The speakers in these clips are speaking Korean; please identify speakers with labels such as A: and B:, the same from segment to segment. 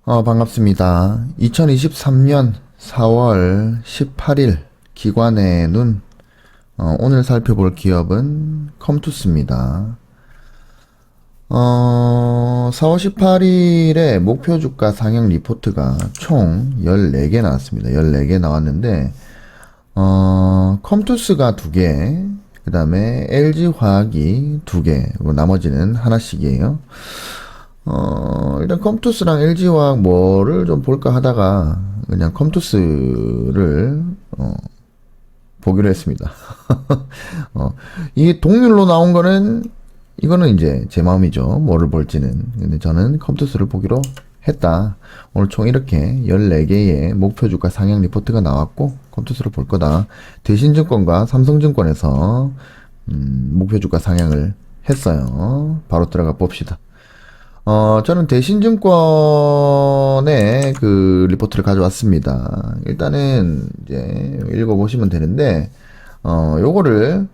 A: 반갑습니다. 2023년 4월 18일 기관의 눈. 오늘 살펴볼 기업은 컴투스입니다. 4월 18일에 목표 주가 상향 리포트가 총 14개 나왔습니다. 14개 나왔는데, 컴투스가 2개, 그 다음에 LG화학이 2개, 나머지는 하나씩이에요. 일단 컴투스랑 LG화학 뭐를 좀 볼까 하다가 그냥 컴투스를 보기로 했습니다. 이게 동률로 나온 거는 이거는 이제 제 마음이죠. 뭐를 볼지는. 근데 저는 컴투스를 보기로 했다. 오늘 총 이렇게 14개의 목표 주가 상향 리포트가 나왔고 컴투스를 볼 거다. 대신증권과 삼성증권에서 목표 주가 상향을 했어요. 바로 들어가 봅시다. 저는 대신증권의 그 리포트를 가져왔습니다. 일단은 이제 읽어보시면 되는데, 요거를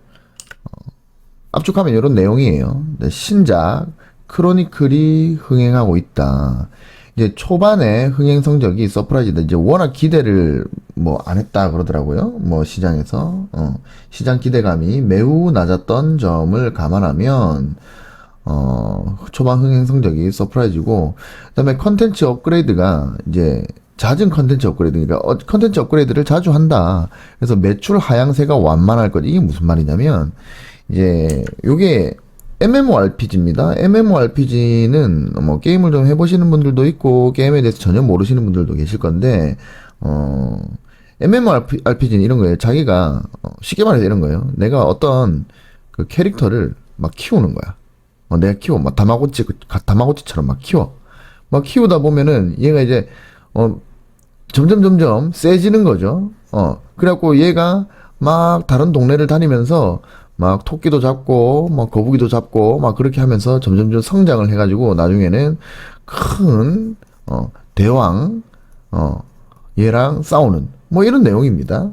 A: 압축하면 이런 내용이에요. 신작, 크로니클이 흥행하고 있다. 이제 초반에 흥행 성적이 서프라이즈다. 이제 워낙 기대를 뭐 안 했다 그러더라고요. 뭐 시장에서. 시장 기대감이 매우 낮았던 점을 감안하면, 초반 흥행 성적이 서프라이즈고, 그 다음에 컨텐츠 업그레이드가 이제 잦은 컨텐츠 업그레이드니까 컨텐츠 업그레이드를 자주 한다. 그래서 매출 하향세가 완만할 것. 이게 무슨 말이냐면 이제 요게 MMORPG입니다. MMORPG는 뭐 게임을 좀 해보시는 분들도 있고 게임에 대해서 전혀 모르시는 분들도 계실 건데, MMORPG는 이런 거예요. 자기가 쉽게 말해서 이런 거예요. 내가 어떤 그 캐릭터를 막 키우는 거야. 내가 키워. 막 다마고치처럼 막 키워. 막 키우다 보면은 얘가 이제, 점점 세지는 거죠. 그래갖고 얘가 막 다른 동네를 다니면서 막 토끼도 잡고, 막 거북이도 잡고, 막 그렇게 하면서 점점 성장을 해가지고 나중에는 큰, 대왕, 얘랑 싸우는, 뭐 이런 내용입니다.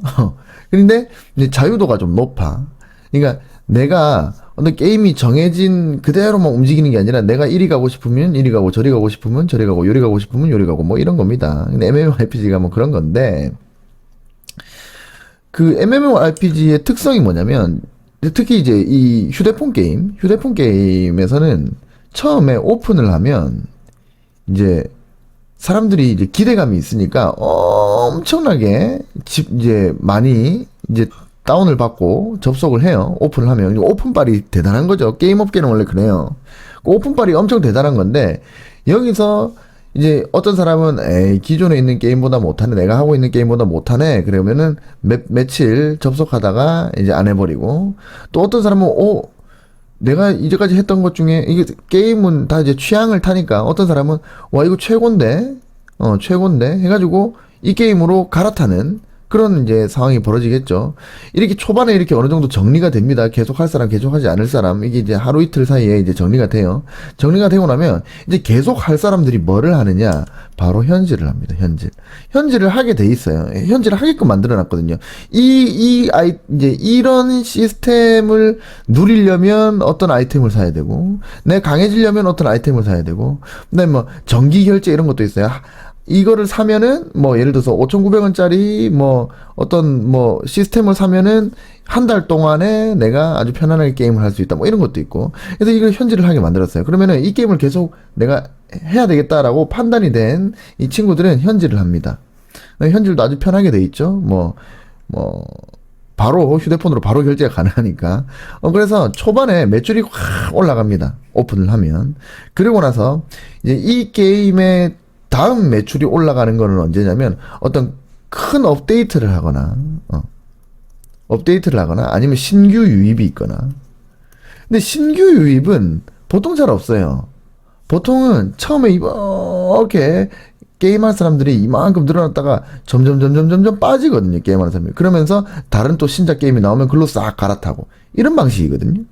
A: 그런데 이제 자유도가 좀 높아. 그러니까 내가 어떤 게임이 정해진 그대로만 움직이는 게 아니라 내가 이리 가고 싶으면 이리 가고 저리 가고 싶으면 저리 가고 요리 가고 싶으면 요리 가고 뭐 이런 겁니다. 근데 MMORPG가 뭐 그런 건데, 그 MMORPG의 특성이 뭐냐면 특히 이제 이 휴대폰 게임에서는 처음에 오픈을 하면 이제 사람들이 이제 기대감이 있으니까 엄청나게 이제 많이 이제 다운을 받고 접속을 해요. 오픈을 하면. 오픈빨이 대단한 거죠. 게임 업계는 원래 그래요. 오픈빨이 엄청 대단한 건데, 여기서 이제 어떤 사람은 에이, 기존에 있는 게임보다 못하네. 내가 하고 있는 게임보다 못하네. 그러면은 며칠 접속하다가 이제 안 해버리고, 또 어떤 사람은 내가 이제까지 했던 것 중에 이게 게임은 다 이제 취향을 타니까 어떤 사람은 와 이거 최고인데 해가지고 이 게임으로 갈아타는 그런 이제 상황이 벌어지겠죠. 이렇게 초반에 이렇게 어느 정도 정리가 됩니다. 계속 할 사람, 계속 하지 않을 사람. 이게 이제 하루 이틀 사이에 이제 정리가 돼요. 정리가 되고 나면 이제 계속 할 사람들이 뭐를 하느냐? 바로 현질을 합니다. 현질을 하게 돼 있어요. 현질을 하게끔 만들어 놨거든요. 이제 이런 시스템을 누리려면 어떤 아이템을 사야 되고, 내가 강해지려면 어떤 아이템을 사야 되고, 그다음에 뭐 정기 결제 이런 것도 있어요. 이거를 사면은 뭐 예를 들어서 5,900원짜리 뭐 어떤 뭐 시스템을 사면은 한 달 동안에 내가 아주 편안하게 게임을 할 수 있다 뭐 이런 것도 있고, 그래서 이걸 현질을 하게 만들었어요. 그러면은 이 게임을 계속 내가 해야 되겠다라고 판단이 된 이 친구들은 현질을 합니다. 현질도 아주 편하게 돼 있죠. 뭐 바로 휴대폰으로 바로 결제가 가능하니까. 그래서 초반에 매출이 확 올라갑니다. 오픈을 하면. 그리고 나서 이제 이 게임의 다음 매출이 올라가는 거는 언제냐면 어떤 큰 업데이트를 하거나 아니면 신규 유입이 있거나. 근데 신규 유입은 보통 잘 없어요. 보통은 처음에 이렇게 게임할 사람들이 이만큼 늘어났다가 점점 빠지거든요. 게임하는 사람이. 그러면서 다른 또 신작 게임이 나오면 글로 싹 갈아타고 이런 방식이거든요.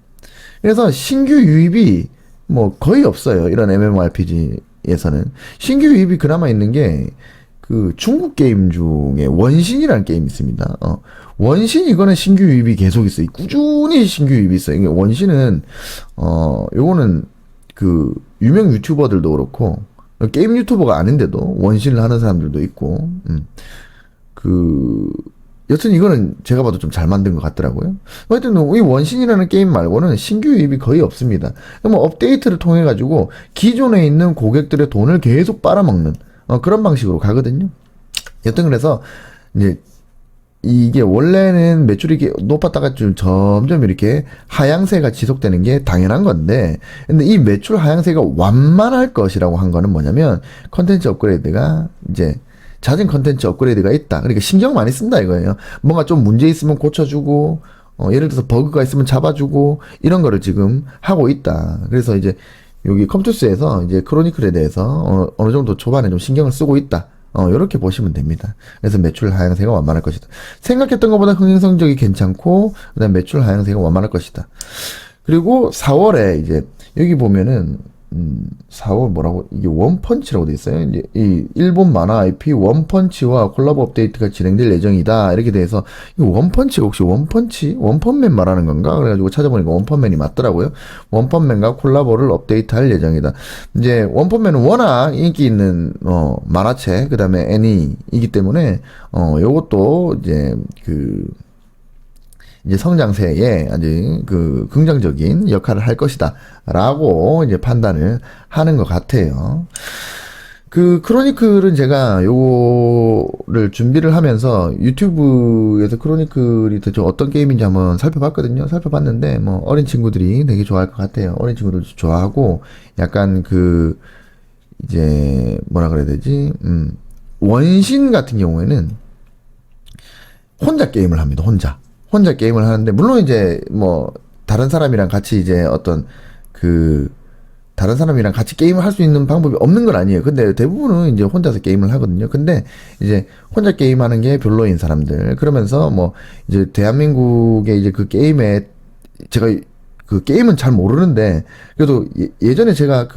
A: 그래서 신규 유입이 뭐 거의 없어요. 이런 MMORPG에서는. 신규 유입이 그나마 있는 게 그 중국 게임 중에 원신이라는 게임이 있습니다. 원신 이거는 신규 유입이 계속 있어요. 꾸준히 신규 유입이 있어요. 원신은 요거는 그 유명 유튜버들도 그렇고 게임 유튜버가 아닌데도 원신을 하는 사람들도 있고, 그, 여튼 이거는 제가 봐도 좀 잘 만든 것 같더라고요. 하여튼 이 원신이라는 게임 말고는 신규 유입이 거의 없습니다. 뭐 업데이트를 통해 가지고 기존에 있는 고객들의 돈을 계속 빨아먹는 그런 방식으로 가거든요. 여튼 그래서 이제 이게 원래는 매출이 이렇게 높았다가 좀 점점 이렇게 하향세가 지속되는 게 당연한 건데, 근데 이 매출 하향세가 완만할 것이라고 한 거는 뭐냐면 컨텐츠 업그레이드가 이제 잦은 컨텐츠 업그레이드가 있다. 그러니까 신경 많이 쓴다 이거예요. 뭔가 좀 문제 있으면 고쳐주고, 예를 들어서 버그가 있으면 잡아주고, 이런 거를 지금 하고 있다. 그래서 이제 여기 컴투스에서 이제 크로니클에 대해서 어느 정도 초반에 좀 신경을 쓰고 있다. 요렇게 보시면 됩니다. 그래서 매출 하향세가 완만할 것이다. 생각했던 것보다 흥행 성적이 괜찮고, 그 다음 매출 하향세가 완만할 것이다. 그리고 4월에 이제 여기 보면은 4월 뭐라고 이게 원펀치라고 돼 있어요. 이제 이 일본 만화 IP 원펀치와 콜라보 업데이트가 진행될 예정이다. 이렇게 돼서 이 원펀치가 혹시 원펀맨 말하는 건가? 그래가지고 찾아보니까 원펀맨이 맞더라고요. 원펀맨과 콜라보를 업데이트할 예정이다. 이제 원펀맨은 워낙 인기 있는 만화책 그다음에 애니이기 때문에 요것도 이제 성장세에 아주 그 긍정적인 역할을 할 것이다. 라고 이제 판단을 하는 것 같아요. 그 크로니클은 제가 요거를 준비를 하면서 유튜브에서 크로니클이 대체 어떤 게임인지 한번 살펴봤거든요. 살펴봤는데 뭐 어린 친구들이 되게 좋아할 것 같아요. 어린 친구들도 좋아하고 약간 그 이제 뭐라 그래야 되지? 원신 같은 경우에는 혼자 게임을 합니다. 혼자 게임을 하는데, 물론 이제, 뭐, 다른 사람이랑 같이 이제 어떤, 다른 사람이랑 같이 게임을 할 수 있는 방법이 없는 건 아니에요. 근데 대부분은 이제 혼자서 게임을 하거든요. 근데 이제 혼자 게임하는 게 별로인 사람들. 그러면서 뭐, 이제 대한민국의 이제 그 게임에, 제가 그 게임은 잘 모르는데, 그래도 예전에 제가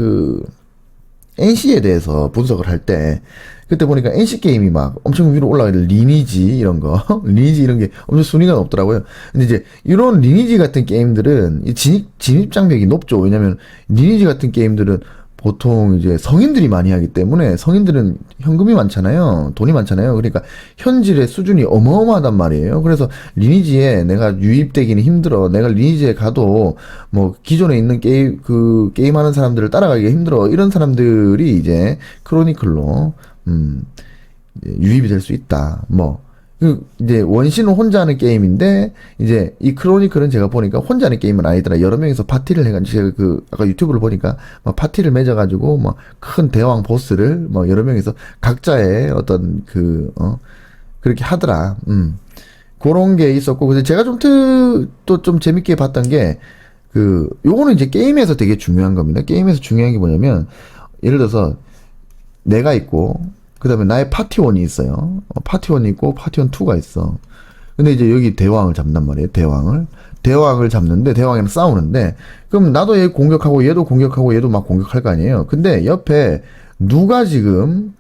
A: NC에 대해서 분석을 할 때, 그때 보니까 NC 게임이 막 엄청 위로 올라가는 리니지 이런 거, 리니지 이런 게 엄청 순위가 높더라고요. 근데 이제 이런 리니지 같은 게임들은 진입 장벽이 높죠. 왜냐면 리니지 같은 게임들은 보통 이제 성인들이 많이 하기 때문에 성인들은 현금이 많잖아요. 돈이 많잖아요. 그러니까 현질의 수준이 어마어마하단 말이에요. 그래서 리니지에 내가 유입되기는 힘들어. 내가 리니지에 가도 뭐 기존에 있는 게임하는 사람들을 따라가기가 힘들어. 이런 사람들이 이제 크로니클로 유입이 될 수 있다. 뭐, 이제 원신은 혼자 하는 게임인데, 이제 이 크로니클은 제가 보니까 혼자 하는 게임은 아니더라. 여러 명이서 파티를 해가지고, 제가 아까 유튜브를 보니까, 막 파티를 맺어가지고, 막 큰 대왕 보스를, 뭐 여러 명이서 각자의 어떤 그렇게 하더라. 그런 게 있었고, 그래서 제가 또 좀 재밌게 봤던 게, 요거는 이제 게임에서 되게 중요한 겁니다. 게임에서 중요한 게 뭐냐면, 예를 들어서, 내가 있고, 그 다음에 나의 파티원이 있어요. 파티원이 있고, 파티원 2가 있어. 근데 이제 여기 대왕을 잡는단 말이에요. 대왕을 잡는데, 대왕이랑 싸우는데, 그럼 나도 얘 공격하고, 얘도 공격하고, 얘도 막 공격할 거 아니에요. 근데 옆에 누가 지금,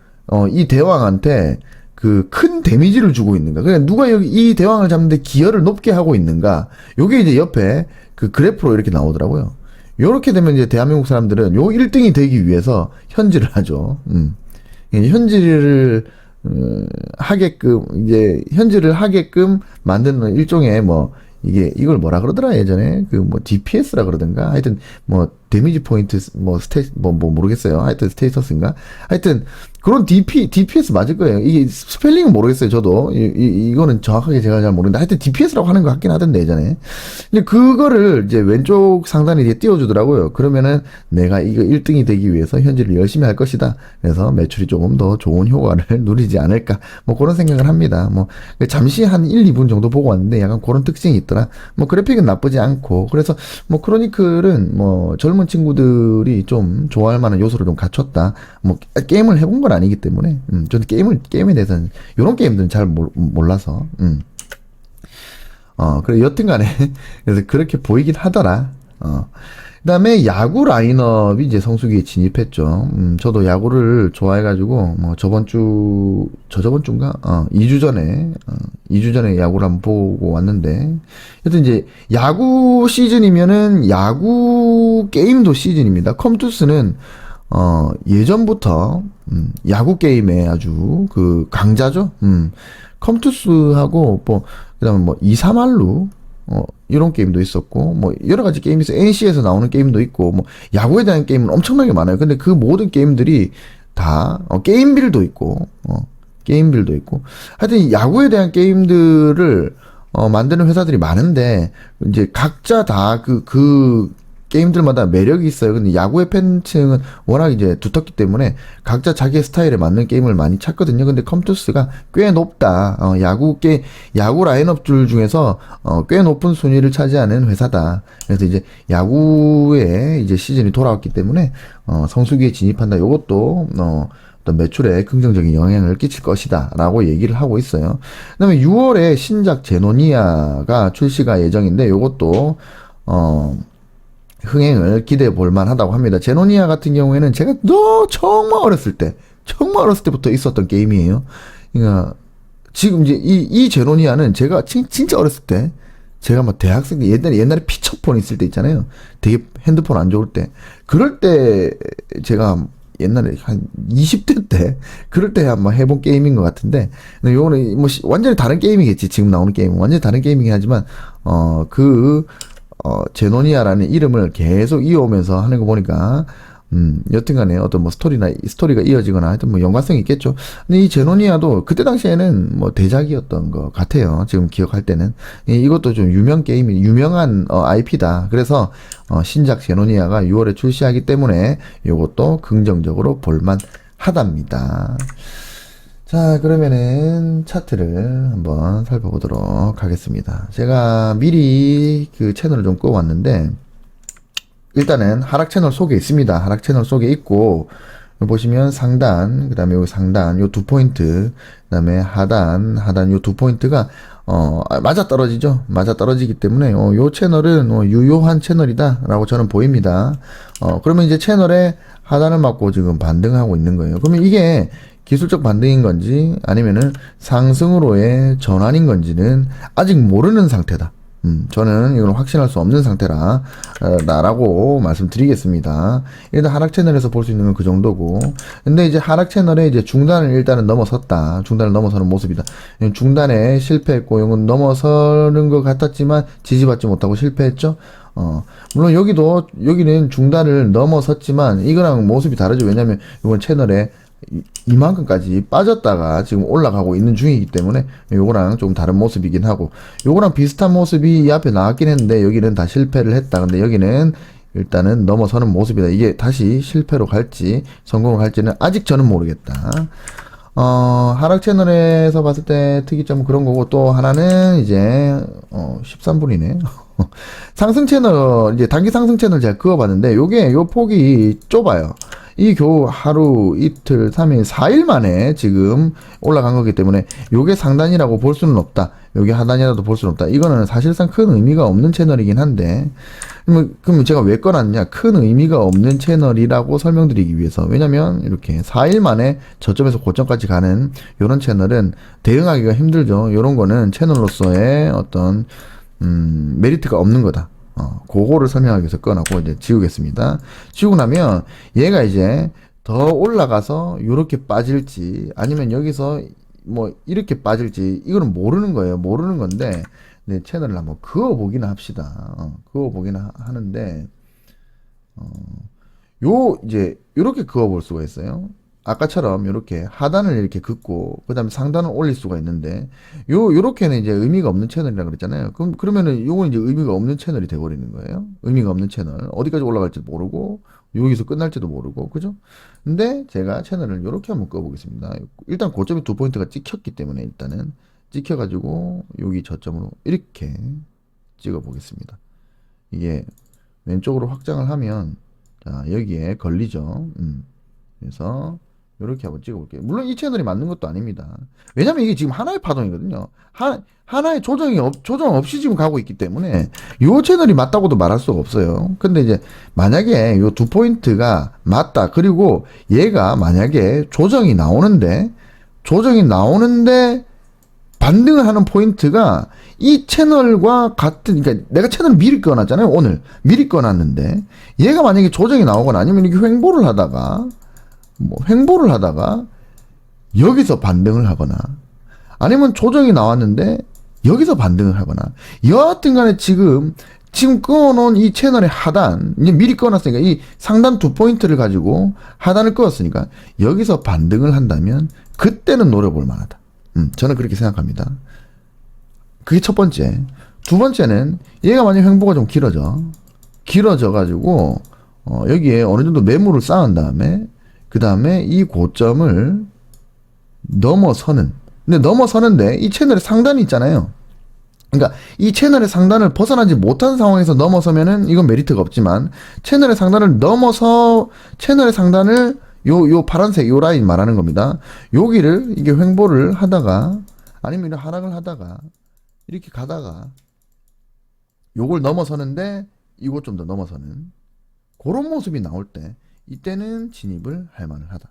A: 이 대왕한테 큰 데미지를 주고 있는가. 그러니까 누가 여기 이 대왕을 잡는데 기여를 높게 하고 있는가. 요게 이제 옆에 그래프로 이렇게 나오더라고요. 요렇게 되면 이제 대한민국 사람들은 요 1등이 되기 위해서 현질을 하죠. 현질을 현질을 하게끔 만드는 일종의 뭐 이걸 뭐라 그러더라 예전에 DPS라 그러던가 하여튼 뭐 데미지 포인트 모르겠어요. 하여튼 스테이터스인가 하여튼 그런 DPS 맞을 거예요. 이게 스펠링은 모르겠어요. 저도 이거는 정확하게 제가 잘 모르는데 하여튼 DPS라고 하는 거 같긴 하던데 예전에. 근데 그거를 이제 왼쪽 상단에 이제 띄워주더라고요. 그러면은 내가 이거 1등이 되기 위해서 현질을 열심히 할 것이다. 그래서 매출이 조금 더 좋은 효과를 누리지 않을까. 뭐 그런 생각을 합니다. 뭐 잠시 한 1, 2분 정도 보고 왔는데 약간 그런 특징이 있더라. 뭐 그래픽은 나쁘지 않고 그래서 뭐 크로니클은 뭐 젊은 친구들이 좀 좋아할 만한 요소를 좀 갖췄다. 뭐 게임을 해본 건 아니기 때문에 저는 게임에 대해서는 이런 게임들은 잘 몰라서 그래 여튼간에 그래서 그렇게 보이긴 하더라. 그다음에 야구 라인업이 이제 성수기에 진입했죠. 저도 야구를 좋아해가지고 뭐 저저번 주인가 2주 전에 야구를 한번 보고 왔는데 여튼 이제 야구 시즌이면은 야구 게임도 시즌입니다. 컴투스는 예전부터, 야구 게임에 아주 그 강자죠. 컴투스하고, 그 다음에 뭐, 이사말루, 이런 게임도 있었고, 뭐, 여러 가지 게임이 있어요. NC에서 나오는 게임도 있고, 뭐, 야구에 대한 게임은 엄청나게 많아요. 근데 그 모든 게임들이 다, 게임빌도 있고, 게임빌도 있고. 하여튼, 야구에 대한 게임들을, 만드는 회사들이 많은데, 이제 각자 다 게임들마다 매력이 있어요. 근데 야구의 팬층은 워낙 이제 두텁기 때문에 각자 자기의 스타일에 맞는 게임을 많이 찾거든요. 근데 컴투스가 꽤 높다. 야구 라인업들 중에서 꽤 높은 순위를 차지하는 회사다. 그래서 이제 야구의 이제 시즌이 돌아왔기 때문에 성수기에 진입한다. 요것도 어떤 매출에 긍정적인 영향을 끼칠 것이다 라고 얘기를 하고 있어요. 그 다음에 6월에 신작 제노니아가 출시가 예정인데 요것도 흥행을 기대해 볼 만하다고 합니다. 제노니아 같은 경우에는 제가 정말 어렸을 때부터 있었던 게임이에요. 그러니까 지금 이제 이 제노니아는 제가 진짜 어렸을 때, 제가 막 대학생 때 옛날에 피처폰 있을 때 있잖아요. 되게 핸드폰 안 좋을 때, 그럴 때 제가 옛날에 한 20대 때 그럴 때 한번 해본 게임인 것 같은데, 요거는 뭐 완전히 다른 게임이겠지. 지금 나오는 게임은 완전히 다른 게임이긴 하지만 제노니아라는 이름을 계속 이어오면서 하는 거 보니까, 여튼간에 어떤 뭐 스토리가 이어지거나 하여튼 뭐 연관성이 있겠죠. 근데 이 제노니아도 그때 당시에는 뭐 대작이었던 것 같아요. 지금 기억할 때는. 이것도 좀 유명한 IP다. 그래서, 신작 제노니아가 6월에 출시하기 때문에 이것도 긍정적으로 볼만 하답니다. 자, 그러면은 차트를 한번 살펴보도록 하겠습니다. 제가 미리 그 채널을 좀 꺼왔는데, 일단은 하락 채널 속에 있습니다. 하락 채널 속에 있고, 보시면 상단, 그 다음에 여기 상단, 요 2포인트, 그 다음에 하단 요 2포인트가, 맞아 떨어지죠? 맞아 떨어지기 때문에, 요 채널은 유효한 채널이다 라고 저는 보입니다. 그러면 이제 채널에 하단을 맞고 지금 반등하고 있는 거예요. 그러면 이게 기술적 반등인 건지 아니면은 상승으로의 전환인 건지는 아직 모르는 상태다. 저는 이걸 확신할 수 없는 상태라 라고 말씀드리겠습니다. 일단 하락 채널에서 볼 수 있는 건 그 정도고, 근데 이제 하락 채널에 이제 중단을 일단은 넘어섰다. 중단을 넘어서는 모습이다. 중단에 실패했고, 이건 넘어서는 것 같았지만 지지받지 못하고 실패했죠. 물론 여기는 중단을 넘어섰지만 이거랑 모습이 다르죠. 왜냐면 이건 채널에 이만큼까지 빠졌다가 지금 올라가고 있는 중이기 때문에 요거랑 좀 다른 모습이긴 하고, 요거랑 비슷한 모습이 이 앞에 나왔긴 했는데 여기는 다 실패를 했다. 근데 여기는 일단은 넘어서는 모습이다. 이게 다시 실패로 갈지 성공을 갈지는 아직 저는 모르겠다. 하락 채널에서 봤을 때 특이점은 그런 거고, 또 하나는 이제 13분이네. 상승 채널, 이제 단기 상승 채널 제가 그어봤는데, 요 폭이 좁아요. 이 하루, 이틀, 3일, 4일 만에 지금 올라간 거기 때문에 요게 상단이라고 볼 수는 없다. 요게 하단이라도 볼 수는 없다. 이거는 사실상 큰 의미가 없는 채널이긴 한데, 그러면 제가 왜 꺼놨냐? 큰 의미가 없는 채널이라고 설명드리기 위해서. 왜냐면 이렇게 4일 만에 저점에서 고점까지 가는 요런 채널은 대응하기가 힘들죠. 요런 거는 채널로서의 어떤 메리트가 없는 거다. 그거를 설명하기 위해서 꺼놓고 이제 지우겠습니다. 지우고 나면 얘가 이제 더 올라가서 이렇게 빠질지 아니면 여기서 뭐 이렇게 빠질지 이거는 모르는 거예요. 모르는 건데, 네, 채널을 한번 그어보기는 합시다. 그어보기는 하는데, 이제 이렇게 그어볼 수가 있어요. 아까처럼 이렇게 하단을 이렇게 긋고 그 다음에 상단을 올릴 수가 있는데, 요렇게는 이제 의미가 없는 채널이라 그랬잖아요. 그러면은 요건 이제 의미가 없는 채널이 돼버리는 거예요. 의미가 없는 채널. 어디까지 올라갈지도 모르고 여기서 끝날지도 모르고, 그죠? 근데 제가 채널을 요렇게 한번 꺼보겠습니다. 일단 고점이 2포인트가 찍혔기 때문에 일단은 찍혀가지고 여기 저점으로 이렇게 찍어 보겠습니다. 이게 왼쪽으로 확장을 하면 자 여기에 걸리죠. 그래서 이렇게 한번 찍어볼게요. 물론 이 채널이 맞는 것도 아닙니다. 왜냐면 이게 지금 하나의 파동이거든요. 하나의 조정 없이 지금 가고 있기 때문에 이 채널이 맞다고도 말할 수가 없어요. 근데 이제 만약에 이 2포인트가 맞다. 그리고 얘가 만약에 조정이 나오는데 반등을 하는 포인트가 이 채널과 같은, 그러니까 내가 채널을 미리 꺼놨잖아요. 오늘 미리 꺼놨는데 얘가 만약에 조정이 나오거나 아니면 이렇게 횡보를 하다가 여기서 반등을 하거나 아니면 조정이 나왔는데 여기서 반등을 하거나 여하튼 간에 지금 끊어놓은 이 채널의 하단, 이제 미리 꺼놨으니까 이 상단 2포인트를 가지고 하단을 꺼었으니까 여기서 반등을 한다면 그때는 노려볼 만하다. 저는 그렇게 생각합니다. 그게 첫 번째. 두 번째는 얘가 만약 횡보가 좀 길어져 가지고 여기에 어느 정도 매물을 쌓은 다음에 그 다음에 이 고점을 근데 넘어서는데 이 채널의 상단이 있잖아요. 그러니까 이 채널의 상단을 벗어나지 못한 상황에서 넘어서면은 이건 메리트가 없지만 채널의 상단을 요 파란색 요 라인 말하는 겁니다. 여기를 이게 횡보를 하다가 아니면 하락을 하다가 이렇게 가다가 요걸 넘어서는데 이것 좀 더 넘어서는 그런 모습이 나올 때 이때는 진입을 할 만을 하다.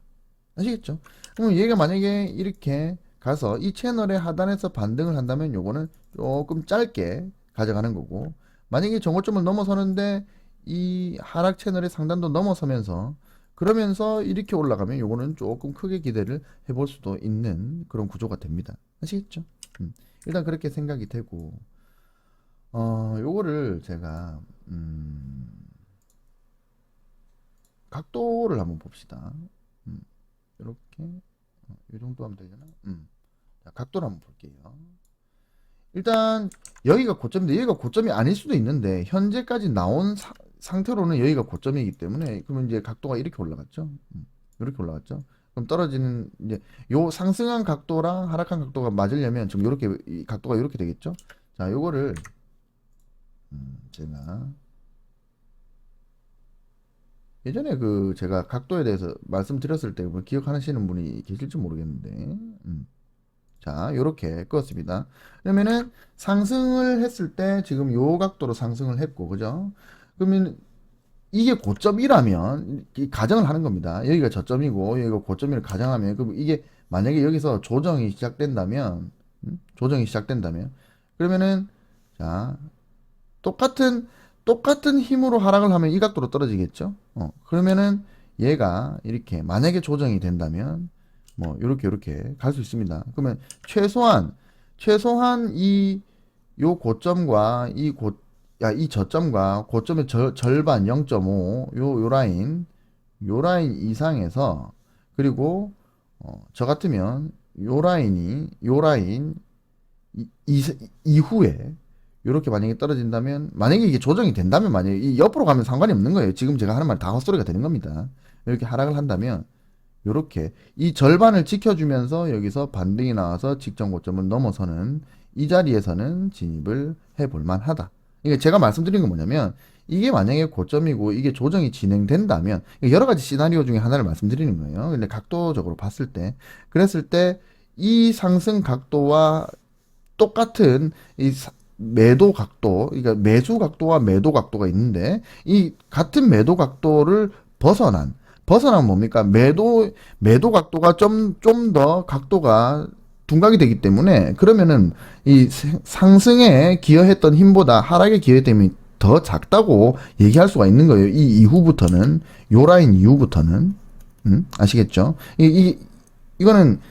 A: 아시겠죠? 그럼 얘가 만약에 이렇게 가서 이 채널의 하단에서 반등을 한다면 요거는 조금 짧게 가져가는 거고, 만약에 정고점을 넘어서는데 이 하락 채널의 상단도 넘어서면서 그러면서 이렇게 올라가면 요거는 조금 크게 기대를 해볼 수도 있는 그런 구조가 됩니다. 아시겠죠? 일단 그렇게 생각이 되고, 요거를 제가 각도를 한번 봅시다. 이렇게 이 정도 하면 되잖아. 자, 각도를 한번 볼게요. 일단 여기가 고점인데 여기가 고점이 아닐 수도 있는데 현재까지 나온 상태로는 여기가 고점이기 때문에 그러면 이제 각도가 이렇게 올라갔죠. 이렇게 올라갔죠. 그럼 떨어지는 이제 요 상승한 각도랑 하락한 각도가 맞으려면 지금 이렇게 이 각도가 이렇게 되겠죠. 자, 요거를 제가 예전에 제가 각도에 대해서 말씀드렸을 때 기억하시는 분이 계실지 모르겠는데, 자, 요렇게 껐습니다. 그러면은 상승을 했을 때 지금 요 각도로 상승을 했고, 그죠? 그러면 이게 고점이라면 가정을 하는 겁니다. 여기가 저점이고 여기가 고점을 가정하면 그럼 이게 만약에 여기서 조정이 시작된다면, 그러면은 자, 똑같은 힘으로 하락을 하면 이 각도로 떨어지겠죠. 그러면은 얘가 이렇게 만약에 조정이 된다면 뭐 요렇게 갈 수 있습니다. 그러면 최소한 요 고점과 이 저점과 고점의 절반 0.5 요 라인 이상에서, 그리고 저 같으면 요 라인 이후에 요렇게 만약에 떨어진다면, 만약에 이게 조정이 된다면, 만약에 이 옆으로 가면 상관이 없는 거예요. 지금 제가 하는 말 다 헛소리가 되는 겁니다. 이렇게 하락을 한다면 요렇게 이 절반을 지켜주면서 여기서 반등이 나와서 직전 고점을 넘어서는 이 자리에서는 진입을 해볼 만하다. 이게 제가 말씀드린 건 뭐냐면, 이게 만약에 고점이고 이게 조정이 진행된다면 여러 가지 시나리오 중에 하나를 말씀드리는 거예요. 근데 각도적으로 봤을 때, 그랬을 때 이 상승 각도와 똑같은 이 매도 각도, 그러니까 매수 각도와 매도 각도가 있는데 이 같은 매도 각도를 벗어난 뭡니까? 매도 각도가 좀 더 각도가 둔각이 되기 때문에, 그러면은 이 상승에 기여했던 힘보다 하락에 기여했던 힘이 더 작다고 얘기할 수가 있는 거예요. 이 이후부터는, 요 라인 이후부터는. 아시겠죠? 이거는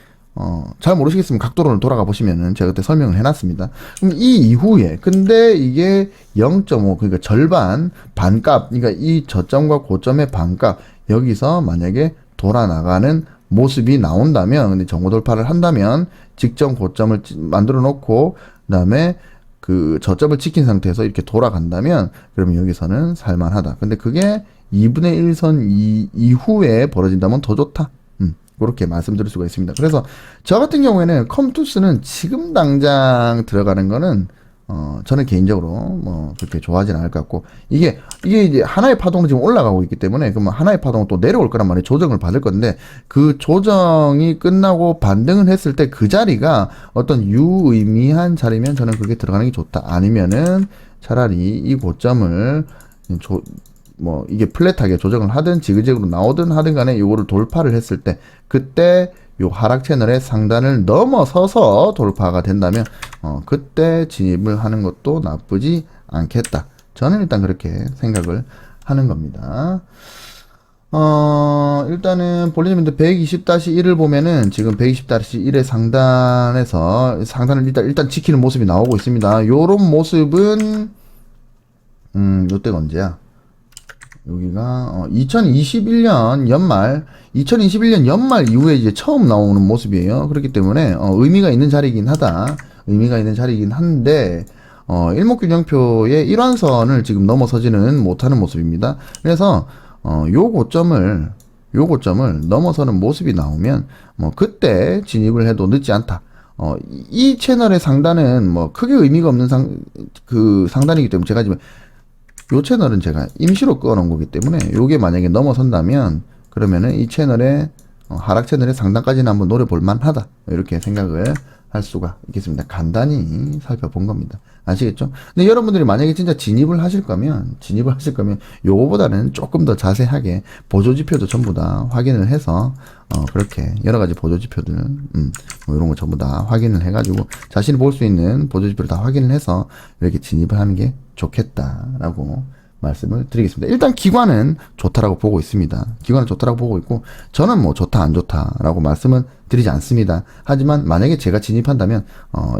A: 잘 모르시겠으면 각도론을 돌아가 보시면은 제가 그때 설명을 해놨습니다. 그럼 이 이후에, 근데 이게 0.5, 그러니까 절반, 반값, 그러니까 이 저점과 고점의 반값, 여기서 만약에 돌아 나가는 모습이 나온다면, 근데 정고 돌파를 한다면 직전 고점을 만들어 놓고 그다음에 그 저점을 지킨 상태에서 이렇게 돌아간다면, 그러면 여기서는 살만하다. 근데 그게 2분의 1선 이후에 벌어진다면 더 좋다. 그렇게 말씀드릴 수가 있습니다. 그래서 저 같은 경우에는 컴투스는 지금 당장 들어가는 거는 저는 개인적으로 뭐 그렇게 좋아하진 않을 것 같고, 이게 이제 하나의 파동으로 지금 올라가고 있기 때문에 그러면 하나의 파동은 또 내려올 거란 말이에요. 조정을 받을 건데 그 조정이 끝나고 반등을 했을 때 그 자리가 어떤 유의미한 자리면 저는 그게 들어가는 게 좋다. 아니면은 차라리 이 고점을 뭐 이게 플랫하게 조정을 하든 지그재그로 나오든 하든 간에 요거를 돌파를 했을 때 그때 요 하락 채널의 상단을 넘어서서 돌파가 된다면 그때 진입을 하는 것도 나쁘지 않겠다. 저는 일단 그렇게 생각을 하는 겁니다. 일단은 볼리즘인데 120-1을 보면은 지금 120-1의 상단에서 상단을 일단 지키는 모습이 나오고 있습니다. 요런 모습은 요때가 언제야? 여기가 2021년 연말 이후에 이제 처음 나오는 모습이에요. 그렇기 때문에 의미가 있는 자리이긴 하다. 의미가 있는 자리이긴 한데 일목균형표의 일환선을 지금 넘어서지는 못하는 모습입니다. 그래서 요 고점을 넘어서는 모습이 나오면 뭐 그때 진입을 해도 늦지 않다. 이 채널의 상단은 뭐 크게 의미가 없는 상단이기 때문에 제가 지금 요 채널은 제가 임시로 꺼놓은 거기 때문에 요게 만약에 넘어선다면 그러면은 이 채널의 하락 채널의 상단까지는 한번 노려볼 만하다 이렇게 생각을 할 수가 있겠습니다. 간단히 살펴본 겁니다. 아시겠죠? 근데 여러분들이 만약에 진짜 진입을 하실 거면 요거보다는 조금 더 자세하게 보조지표도 전부 다 확인을 해서 그렇게 여러 가지 보조지표들 뭐 이런 거 전부 다 확인을 해가지고 자신이 볼 수 있는 보조지표를 다 확인을 해서 이렇게 진입을 하는 게 좋겠다라고 말씀을 드리겠습니다. 일단 기관은 좋다라고 보고 있습니다. 기관은 좋다라고 보고 있고 저는 뭐 좋다 안 좋다라고 말씀은 드리지 않습니다. 하지만 만약에 제가 진입한다면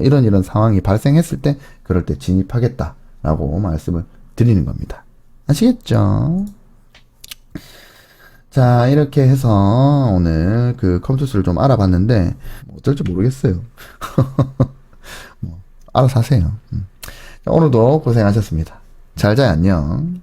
A: 이런 상황이 발생했을 때 그럴 때 진입하겠다라고 말씀을 드리는 겁니다. 아시겠죠? 자, 이렇게 해서 오늘 그 컴투스를 좀 알아봤는데 뭐 어쩔지 모르겠어요. 뭐 알아서 하세요. 자, 오늘도 고생하셨습니다. 잘 자요. 안녕.